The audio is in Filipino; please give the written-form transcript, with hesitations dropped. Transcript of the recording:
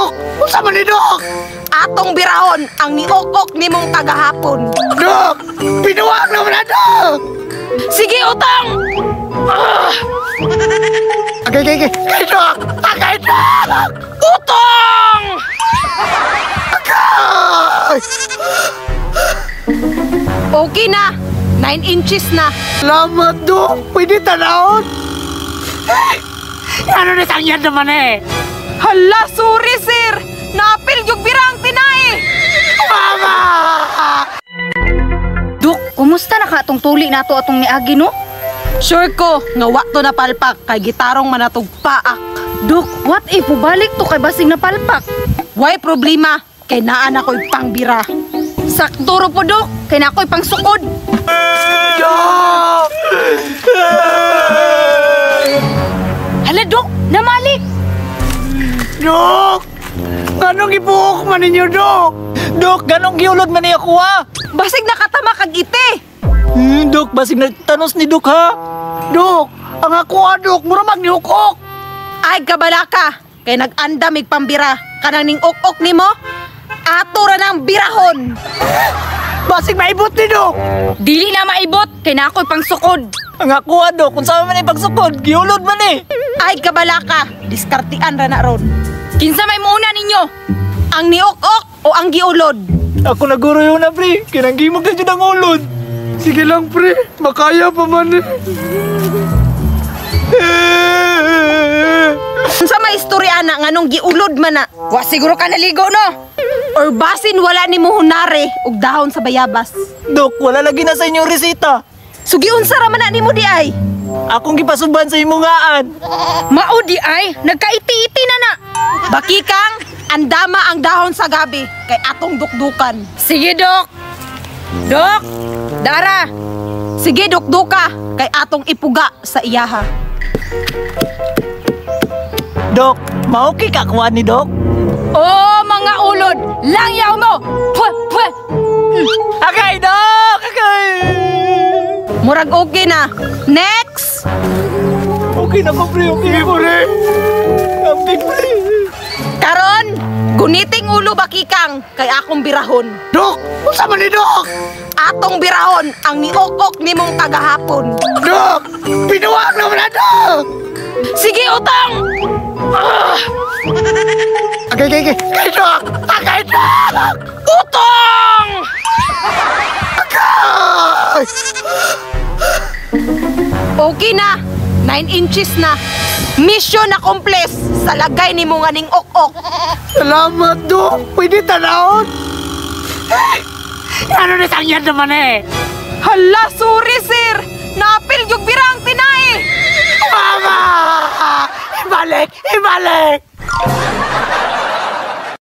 Dok! Unsa man ni Dok? Atong birahon ang niokok nimong kagahapon. Dok! Pinuwag naman na, Dok! Sige, utang! Okay. Kay Dok! Kay Dok! Utang! Okay! Okay na. 9 inches na. Salamat, Dok! Pwede tanawon? Ano na sangyan naman eh? Hala, sorry, sir. Napil yung birang tinay. Mama! Dok, kumusta na ka atong tuli nato atong niagi no? Sure ko, nga wa to na palpak kay gitarong manatog paak. Dok, what if balik to kay basing napalpak? Why problema? Kay naan ako'y pangbira. Sakto ro po, Dok. Kay na ako'y pangsukod. Dok! Hala, Dok, namalik. Dok! Ganong ibuhok man ninyo, Dok? Dok, ganong giulod man niya kuha. Basig nakatama kag ite. Dok, basig nagtanos ni Dok ha. Dok! Ang ako, Dok! Mura magnihukok! Ay, kabala ka. Kay nag-anda mig pambira. Kanang ning ok-ok nimo. Ato ra ng birahon. Basig maibot ni, Dok! Dili na maibot. Kay na ako'y pangsukod. Ang ako, Dok, kung saan man yung pagsukod, giulod man eh. Ay, kabala ka. Diskartian ra na ron. Kinsa may muna ninyo? Ang niok-ok o ang giulod? Ako naguro yun na, pre. Kinanggimog na dyan ang ulod. Sige lang, pre. Makaya pa man eh. Sa may istorya na nga nung giulod man na. Wa siguro ka naligo no? Or basin wala ni mo hunare ug dahon sa bayabas. Dok, wala lagi na sa inyong resita. Sugiun sa raman na nimo di ay. Akong gipasuban sa imungaan. Mao di ay, nagkaiti-iti na na. Bakikang, andama ang dahon sa gabi kay atong dukdukan. Sige, Dok. Dok, Dara. Sige dukduka kay atong ipuga sa iyaha. Dok, maoki ka kuha ni Dok? Oh, mga ulod, langyaw mo. Pwe, pwe. Akay, Dok! Akay! Murag okay na. Next! Okay na ko, pre. Okay, pre. Ambing, pre. Karon, guniting ulo bakikang kay akong birahon. Dok! Unsa man ni, Dok? Atong birahon ang niokok nimong kagahapon. Dok! Pinuwag naman na, Dok! Sige, utang! Okay. Kay Dok! Kay Dok! Utang! Okay! Okay na. 9 inches na. Mission accomplish sa lagay ni mo nga ning ok-ok. Salamat, Dok! Pwede tanawon? Ano na sangyan naman eh? Hala, sorry, sir. Napil yung birang tinay. Mama! Ibalik!